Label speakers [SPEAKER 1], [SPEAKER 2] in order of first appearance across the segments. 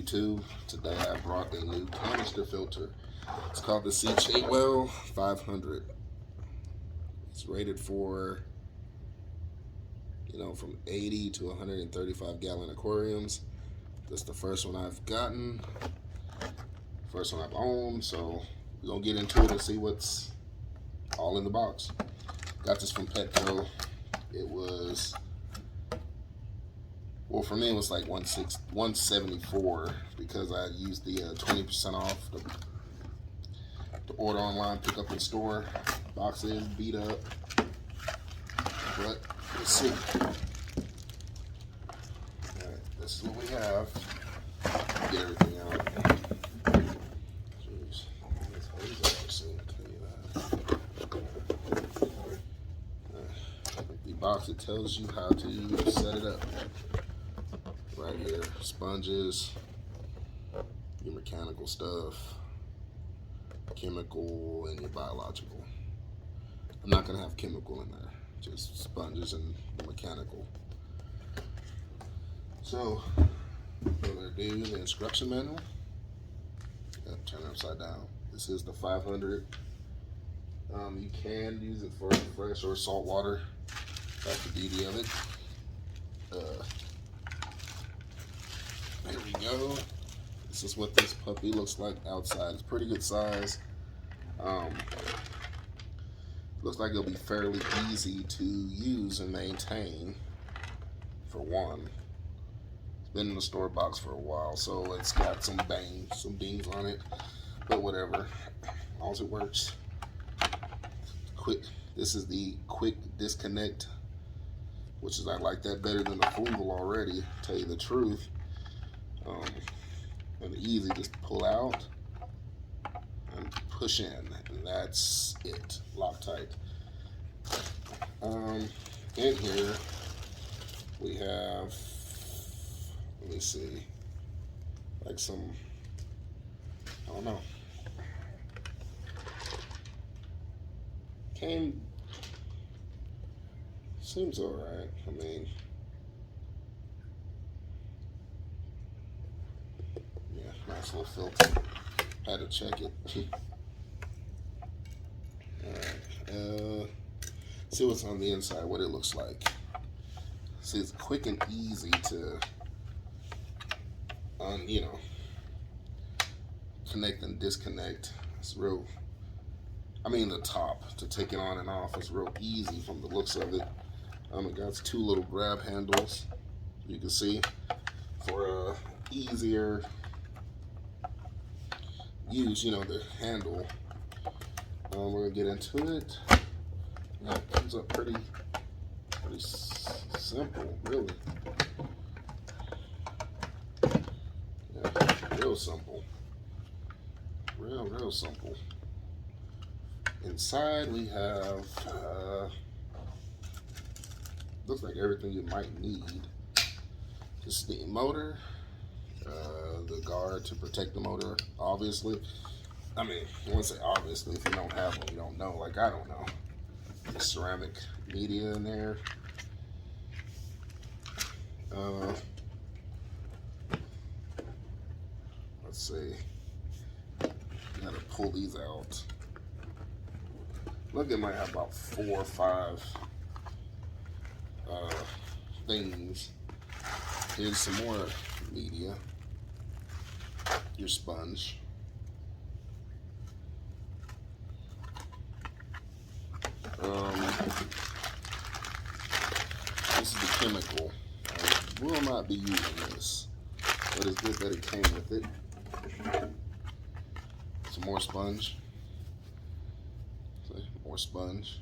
[SPEAKER 1] YouTube. Today I brought a new canister filter. It's called the Sicce Well 500. It's rated for, from 80 to 135 gallon aquariums. This is the first one I've gotten, first one I've owned, so we're gonna get into it and see what's all in the box. Got this from Petco. It was, well, for me it was like 174 because I used the 20% off the order online, pick up in store. Box is beat up, but let's see. Alright, this is what we have. Get everything out. Jeez, this hose I've seen, I'll tell you that. The box, it tells you how to set it up. Right here, sponges, your mechanical stuff, chemical, and your biological. I'm not gonna have chemical in there, just sponges and the mechanical. So, further ado, the instruction manual. Yep, turn it upside down. This is the 500. You can use it for fresh or salt water. That's the beauty of it. There we go. This is what this puppy looks like outside. It's pretty good size. Looks like it'll be fairly easy to use and maintain, for one. It's been in the store box for a while, so it's got some dings on it, but whatever, as long as it works. This is the quick disconnect, which is, I like that better than the Fungal already, to tell you the truth. And easy, just pull out and push in, and that's it. Loctite. In here we have, let me see, like some, I don't know. Seems alright. I mean, nice little filter. Had to check it. Alright. See what's on the inside, what it looks like. See, it's quick and easy to, connect and disconnect. It's real, the top to take it on and off is real easy from the looks of it. It got two little grab handles, you can see, for easier use, the handle. We're gonna get into it. Yeah, it comes up pretty simple, really. Yeah, real simple. Real simple. Inside we have, looks like everything you might need. Just the motor, the guard to protect the motor, obviously. I wouldn't say obviously, if you don't have one, you don't know, like I don't know. The ceramic media in there. Let's see. You gotta pull these out. Look, it might have about 4 or 5 things. Here's some more media. Your sponge. This is the chemical. I will not be using this, but it's good that it came with it. Some more sponge. See, more sponge,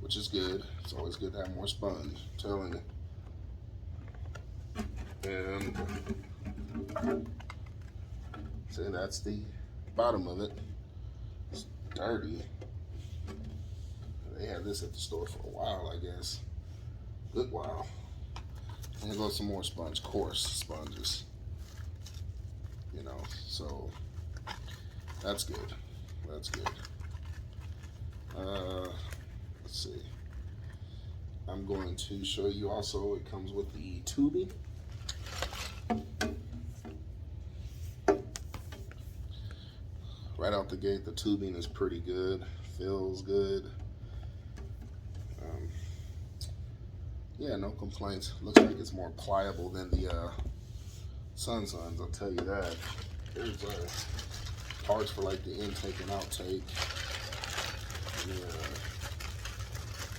[SPEAKER 1] which is good. It's always good to have more sponge, I'm telling you. And see, that's the bottom of it. It's dirty. They had this at the store for a while, I guess. Good while. And there goes some more sponge, coarse sponges. So that's good. That's good. Let's see. I'm going to show you also, it comes with the tubing. right out the gate, the tubing is pretty good, feels good. Yeah, no complaints. Looks like it's more pliable than the Suns, I'll tell you that. There's parts for like the intake and outtake. Yeah.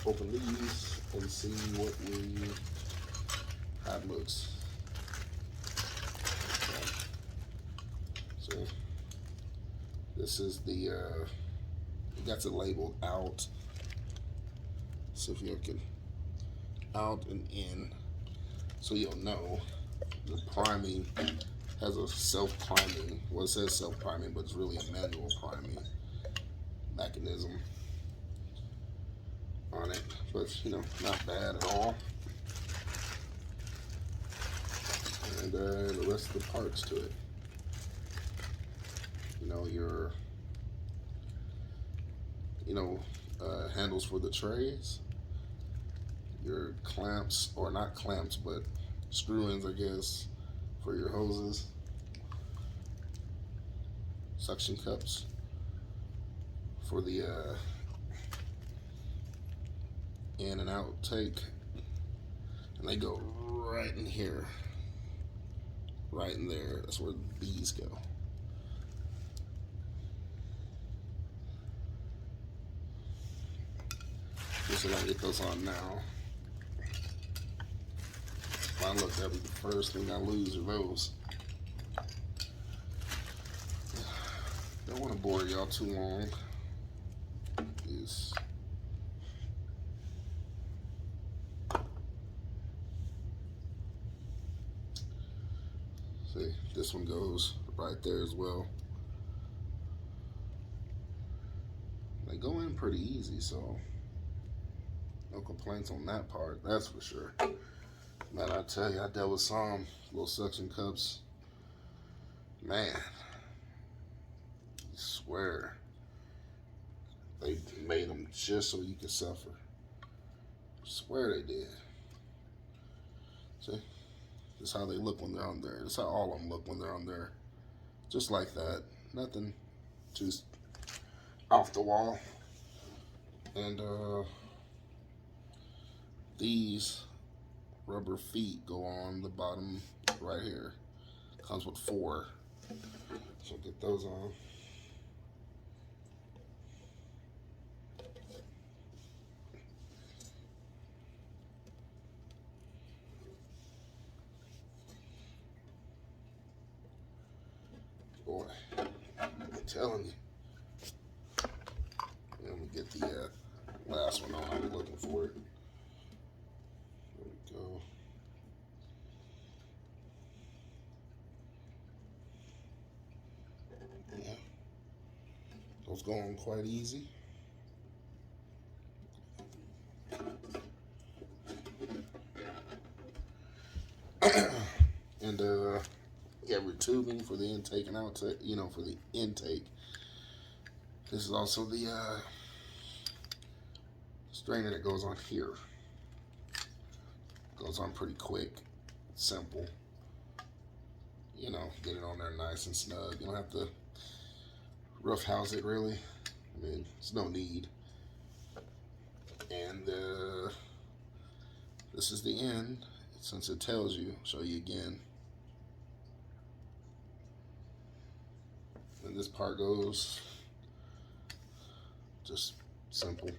[SPEAKER 1] Open these and see how it looks. So this is the that's it labeled out. So if you can out and in, so you'll know. The priming has a self-priming. Well, it says self-priming, but it's really a manual priming mechanism on it. But not bad at all. And the rest of the parts to it. Your handles for the trays, your clamps, or not clamps, but screw-ins, I guess, for your hoses, suction cups for the in and out take, and they go right in here, right in there. That's where these go. Just so I get those on now. Look, that'll be the first thing I lose are those. Don't want to bore y'all too long. See, this one goes right there as well. They go in pretty easy, so no complaints on that part, that's for sure. Man, I tell you, I dealt with some little suction cups. Man, I swear, they made them just so you could suffer. I swear they did. See, this is how they look when they're on there. This is how all of them look when they're on there. Just like that. Nothing too off the wall. And these rubber feet go on the bottom right here. Comes with 4. So get those on. Boy, I'm telling you. Let me get the last one on. I'm looking for it. There we go. Yeah. Those go on quite easy. And yeah, we're tubing for the intake and outtake, for the intake. This is also the strainer that goes on here. Goes on pretty quick, simple. Get it on there nice and snug. You don't have to roughhouse it really. I mean, there's no need. And this is the end. Since it tells you, I'll show you again. And this part goes just simple.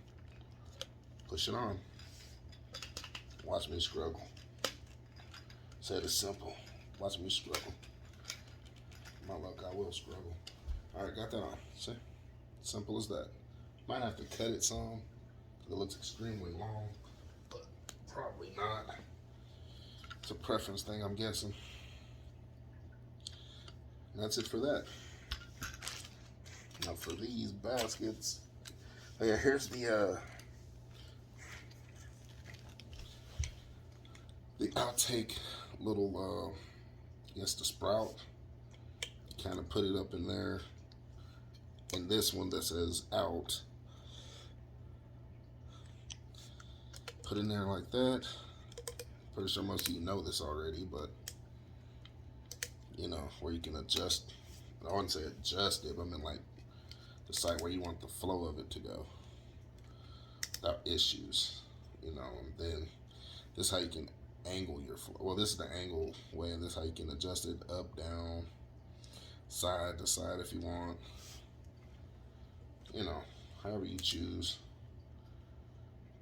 [SPEAKER 1] Push it on. Watch me struggle. Said it's simple. Watch me struggle. My luck, I will struggle. Alright, got that on. See? Simple as that. Might have to cut it some, because it looks extremely long, but probably not. It's a preference thing, I'm guessing. And that's it for that. Now for these baskets, oh yeah, here's the outtake little, I guess the sprout. Kind of put it up in there. And this one that says out, put in there like that. Pretty sure most of you know this already, but where you can adjust. I wouldn't say adjust it, but I mean like decide where you want the flow of it to go without issues, you know. And then this is how you can angle your flow. Well, this is the angle way, and this is how you can adjust it up, down, side to side if you want, you know, however you choose.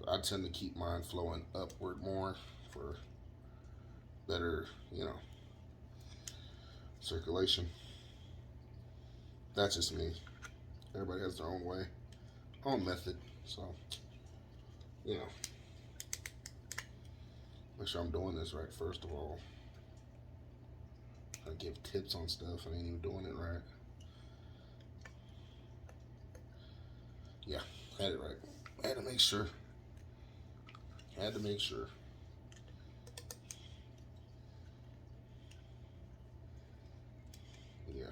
[SPEAKER 1] But I tend to keep mine flowing upward more for better, you know, circulation. That's just me. Everybody has their own way, own method. So, you know, make sure I'm doing this right first of all. I give tips on stuff and I ain't even doing it right. Yeah, had it right. Had to make sure. Had to make sure. Yeah,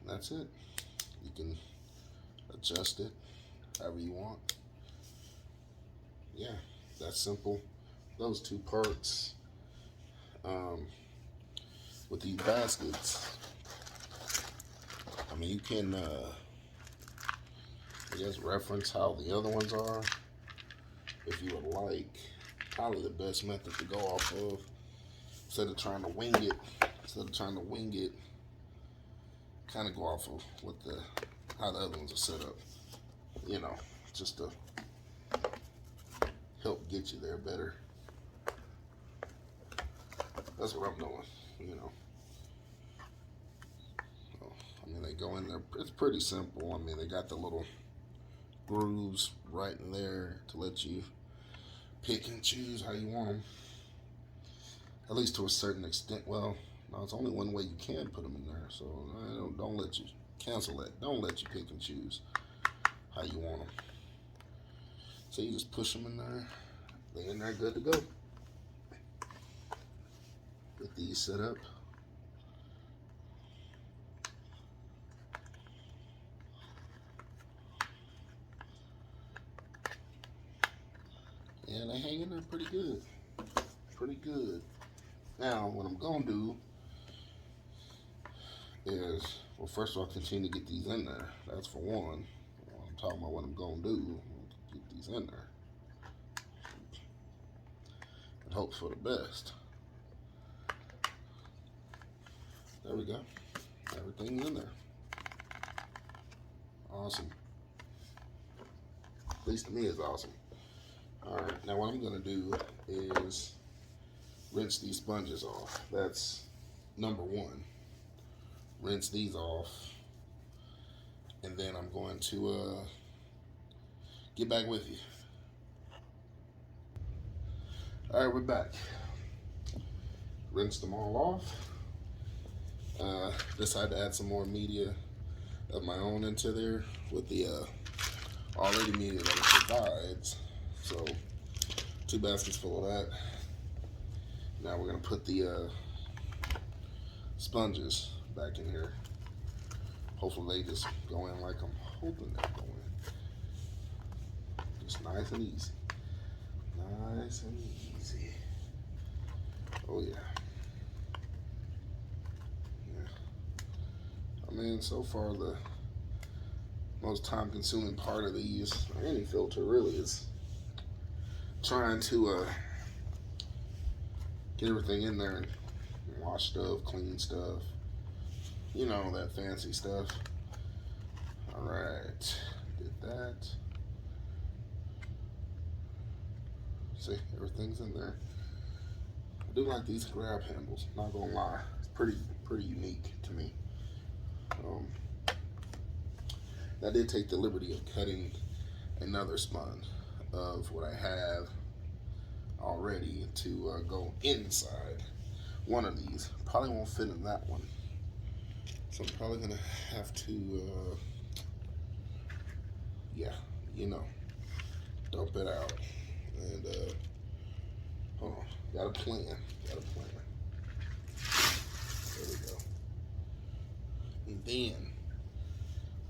[SPEAKER 1] and that's it. You can adjust it however you want. Yeah, that's simple. Those two parts. With these baskets, I mean, you can, I guess, reference how the other ones are if you would like. Probably the best method to go off of instead of trying to wing it. Kind of go off of what how the other ones are set up. You know, just to help get you there better. That's what I'm doing. You know. I mean, they go in there. It's pretty simple. I mean, they got the little grooves right in there to let you pick and choose how you want them. At least to a certain extent. Well, no, it's only one way you can put them in there. So don't let you cancel that. Don't let you pick and choose how you want them. So you just push them in there. They're in there, good to go. Get these set up. Yeah, they hang in there pretty good. Pretty good. Now, what I'm going to do is, well, first of all, continue to get these in there. That's for one. I'm talking about what I'm going to do. Get these in there. And hope for the best. There we go. Everything's in there. Awesome. At least to me, it's awesome. Alright, now what I'm going to do is rinse these sponges off. That's number one. Rinse these off. And then I'm going to get back with you. Alright, we're back. Rinsed them all off. Decided to add some more media of my own into there with the already media that it provides. So 2 baskets full of that. Now we're gonna put the sponges back in here. Hopefully they just go in like I'm hoping they go in. Just nice and easy. Nice and easy. Oh yeah. I mean, so far the most time-consuming part of these, or any filter really, is trying to get everything in there and wash stuff, clean stuff, you know, that fancy stuff. All right, did that. See, everything's in there. I do like these grab handles, not gonna lie. It's pretty unique to me. I did take the liberty of cutting another spun of what I have already to go inside one of these. Probably won't fit in that one, so I'm probably gonna have to yeah, you know, dump it out. And hold on, got a plan. There we go. And then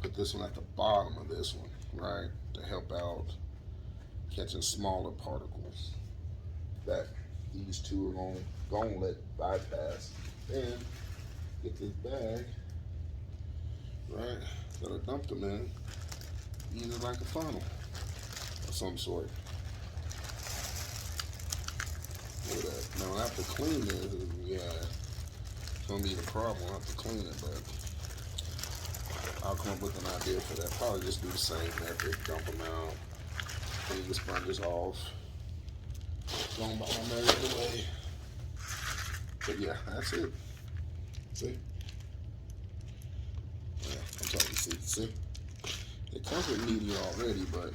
[SPEAKER 1] put this one at the bottom of this one, right, to help out catching smaller particles that these two are gonna let bypass. Then get this bag right? Gotta dump them in, use it like a funnel of some sort. Look at that. Now I have to clean this. Yeah, it's gonna be the problem. I'll have to clean it, but I'll come up with an idea for that. Probably just do the same method, dump them out, clean the sponges off, go on by my merry way. But yeah, that's it. See? Yeah, I'm telling you, see? It comes with media already, but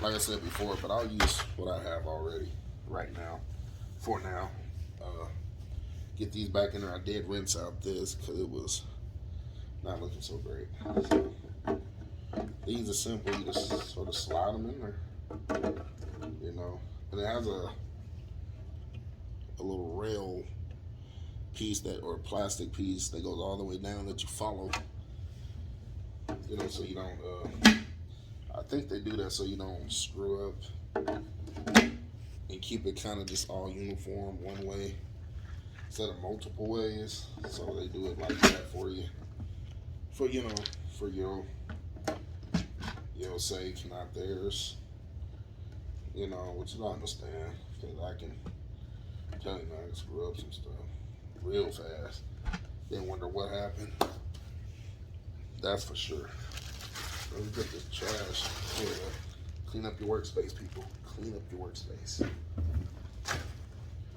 [SPEAKER 1] like I said before, but I'll use what I have already right now, for now. Get these back in there. I did rinse out this because it was not looking so great. So, these are simple. You just sort of slide them in there, you know. And it has a little rail piece that, or plastic piece that goes all the way down that you follow, you know, so you don't. I think they do that so you don't screw up and keep it kind of just all uniform one way instead of multiple ways. So they do it like that for you, for for your sake, not theirs. You know, which I understand because I can tell you, I can screw up some stuff real fast. Then wonder what happened. That's for sure. Let me get this trash. Here, clean up your workspace, people. Clean up your workspace.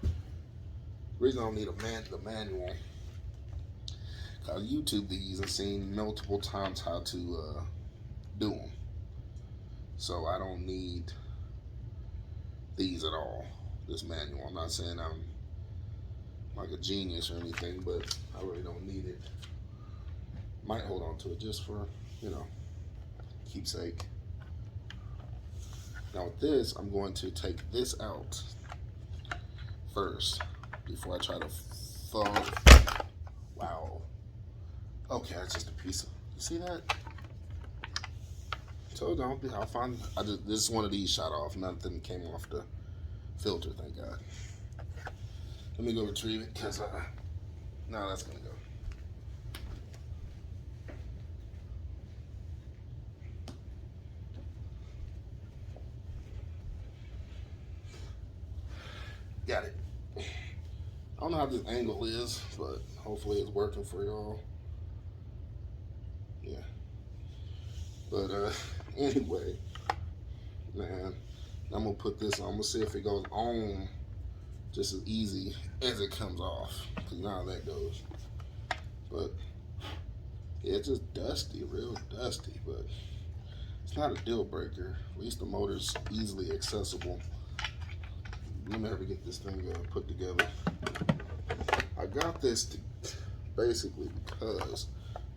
[SPEAKER 1] The reason I don't need the manual, I YouTube these and seen multiple times how to do them. So I don't need these at all. This manual. I'm not saying I'm like a genius or anything, but I really don't need it. Might hold on to it just for, keepsake. Now with this, I'm going to take this out first before I try to wow. Okay, that's just a piece of, you see that? So I'll find, this is one of these shot off. Nothing came off the filter, thank God. Let me go retrieve it, because, no, that's gonna go. Got it. I don't know how this angle is, but hopefully it's working for y'all. Yeah. But anyway, man, I'm gonna put this on. I'm gonna see if it goes on just as easy as it comes off. Cause you know how that goes. But yeah, it's just dusty, real dusty, but it's not a deal breaker. At least the motor's easily accessible. Let me ever get this thing put together. I got this basically because,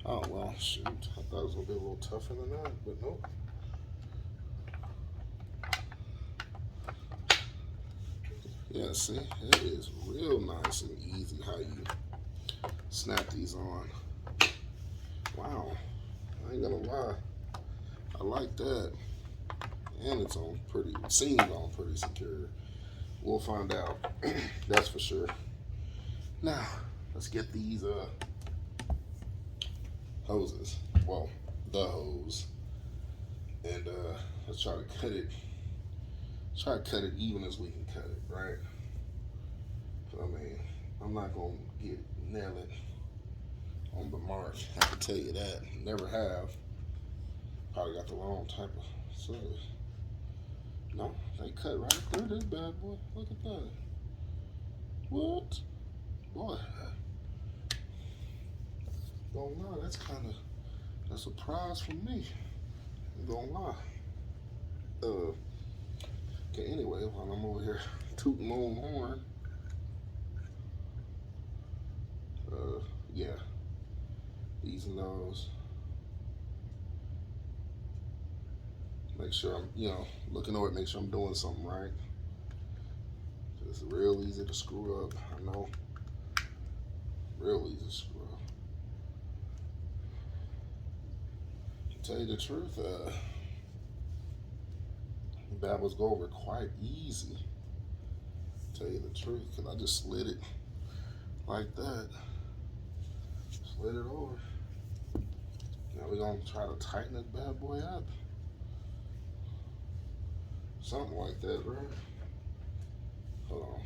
[SPEAKER 1] oh well, shoot, I thought it was gonna be a little tougher than that, but nope. Yeah, see, it is real nice and easy how you snap these on. Wow, I ain't gonna lie, I like that, and it's on pretty, seems on pretty secure. We'll find out. That's for sure. Now, let's get these hoses. Well, the hose. And let's try to cut it. Try to cut it even as we can cut it, right? I mean, I'm not gonna nail it on the mark. I can tell you that. Never have. Probably got the wrong type of service. No, they cut right through this bad boy. Look at that. What? Boy. Don't lie, that's kind of a surprise for me. Don't lie. Okay, anyway, while I'm over here tooting my own horn, yeah, these and those. Make sure I'm, looking over it, make sure I'm doing something right. It's real easy to screw up, I know. Real easy to screw up. To tell you the truth, that was go over quite easy. To tell you the truth, because I just slid it like that. Slid it over. Now we're gonna try to tighten this bad boy up. Something like that, right? Hold on,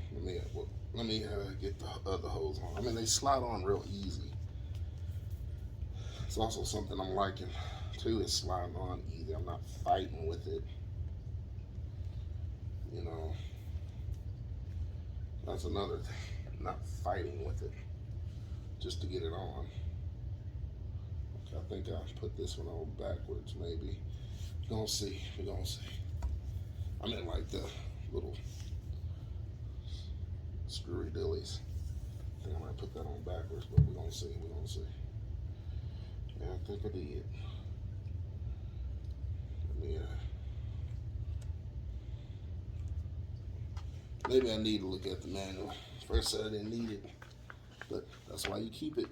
[SPEAKER 1] let me get the other hose on. I mean, they slide on real easy. It's also something I'm liking too, is sliding on easy. I'm not fighting with it. You know, that's another thing. Not fighting with it just to get it on. Okay, I think I'll put this one on backwards, maybe. We're gonna see. We're gonna see. I mean, like the little screwy dillies. I think I might put that on backwards, but we're gonna see. We're gonna see. Yeah, I think I did. Let me, maybe I need to look at the manual. First said I didn't need it, but that's why you keep it.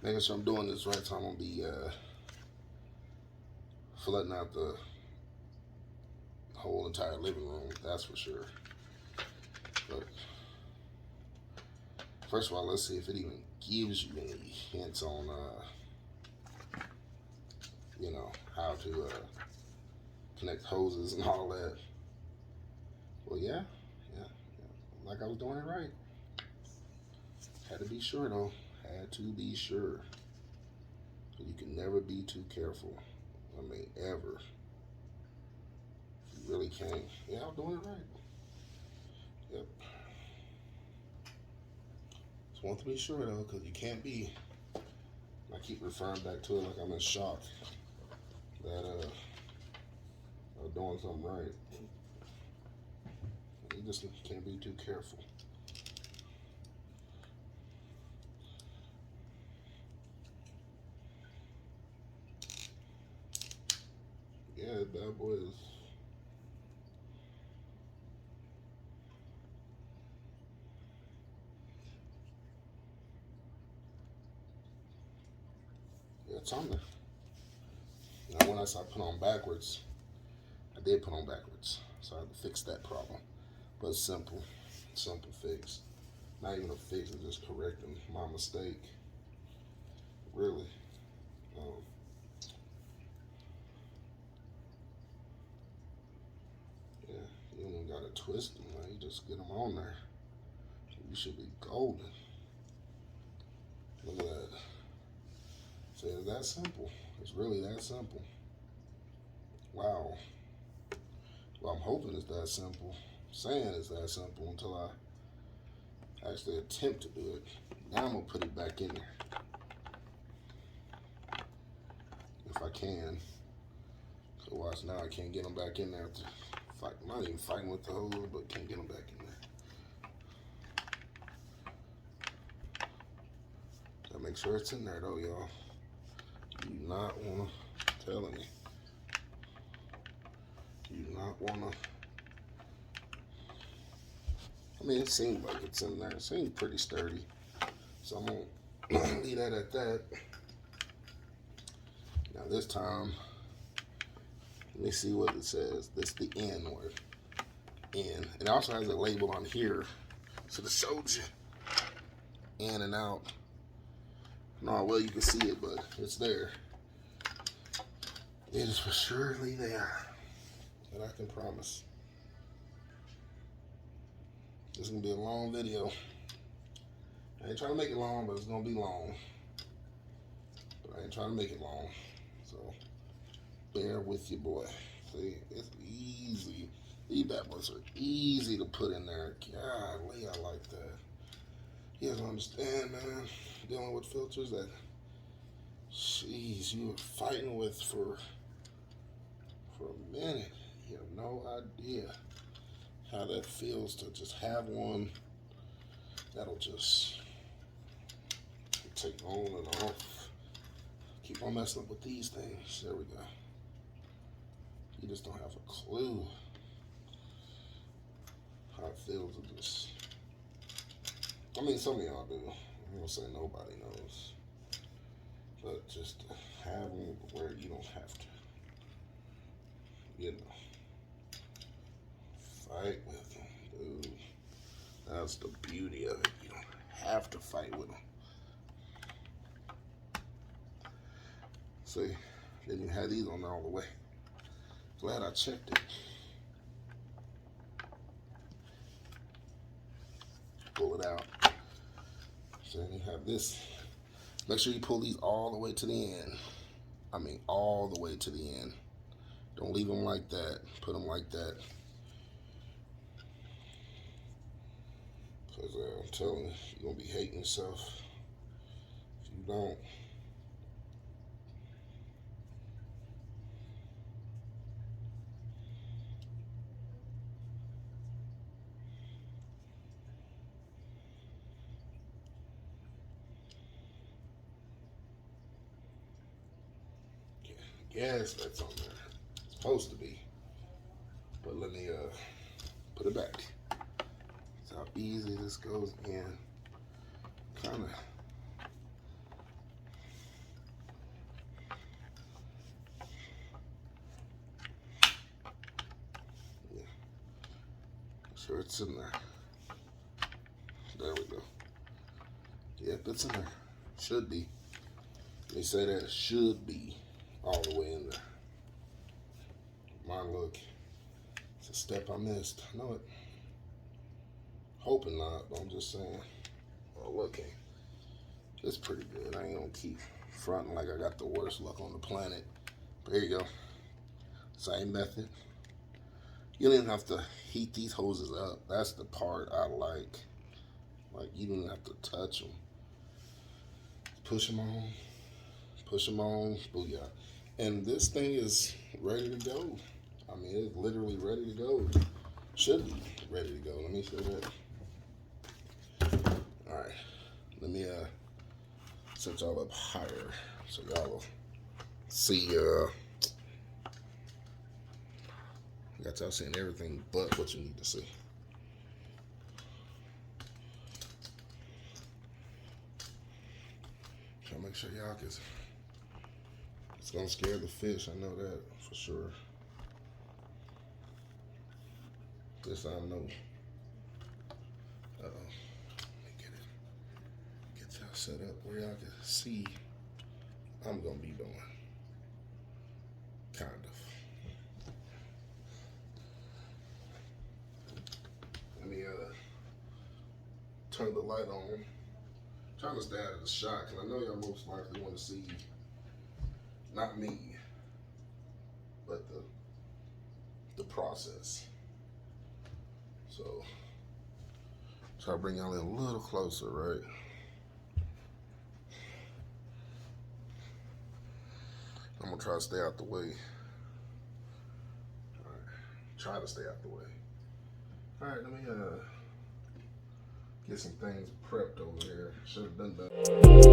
[SPEAKER 1] Making sure I'm doing this right, so I'm gonna be flooding out the whole entire living room. That's for sure. But first of all, let's see if it even gives you any hints on, you know, how to connect hoses and all that. Well, yeah, like I was doing it right. Had to be sure though. Had to be sure. You can never be too careful. I mean, ever. You really can't. Yeah, I'm doing it right. Yep. Just want to be sure though, because you can't be. I keep referring back to it like I'm in shock that I'm doing something right. You just can't be too careful. Yeah, that bad boy is. Yeah, it's on there. Now, when I said I put on backwards, I did put on backwards, so I had to fix that problem. But it's simple fix. Not even a fix, it's just correcting my mistake. Really. Yeah, you don't even gotta twist them, man. You just get them on there. You should be golden. Look at that. So it's that simple. It's really that simple. Wow. Well, I'm hoping it's that simple. I'm saying it's that simple until I actually attempt to do it. Now I'm gonna put it back in there. If I can. So watch now, I can't get them back in there to fight. I'm not even fighting with the hose, but can't get them back in there. Gotta make sure it's in there though, y'all. You do not wanna, I'm telling you. You do not wanna. I mean, it seems like it's in there. It seems pretty sturdy. So I'm gonna leave that at that. Now this time, let me see what it says. This is the N word. N. It also has a label on here. So it shows you in and out. No, well, you can see it, but it's there. It is for surely there. That I can promise. This is going to be a long video. I ain't trying to make it long, but it's going to be long. But I ain't trying to make it long. So, bear with your boy. See, it's easy. These bad boys are easy to put in there. Golly, I like that. You guys don't understand, man. Dealing with filters that, jeez, you were fighting with for a minute. You have no idea how that feels to just have one that'll just take on and off. Keep on messing up with these things. There we go. You just don't have a clue how it feels to just. I mean, some of y'all do. I'm gonna say nobody knows, but just to have them where you don't have to, you know, fight with them, dude. That's the beauty of it. You don't have to fight with them. See, didn't even have these on there all the way. Glad I checked it. Pull it out. So then you have this. Make sure you pull these all the way to the end. I mean, all the way to the end. Don't leave them like that. Put them like that. Because I'm telling you, you're going to be hating yourself if you don't. Gas that's on there. It's supposed to be. But let me put it back. That's how easy this goes in. Kinda. Yeah. Sure it's in there. There we go. Yep, it's in there. Should be. Let me say that. Should be all the way in there. My look. It's a step I missed. I know it. Hoping not, but I'm just saying. Oh, looking. It's pretty good. I ain't gonna keep fronting like I got the worst luck on the planet. But there you go. Same method. You don't even have to heat these hoses up. That's the part I like. Like, you don't have to touch them. Push them on. Push them on. Booyah. And this thing is ready to go. I mean, it's literally ready to go. Should be ready to go. Let me show that. Alright. Let me set y'all up higher so y'all will see got y'all seeing everything but what you need to see. Try to make sure y'all can. It's gonna scare the fish, I know that for sure. This I know. Uh-oh. Let me get y'all set up where y'all can see I'm gonna be doing. Kind of. Let me turn the light on. I'm trying to stay out of the shot because I know y'all most likely want to see not me, but the process. So try to bring y'all in a little closer, right? I'm gonna try to stay out the way. All right, try to stay out the way. All right, let me get some things prepped over here. Should have done that.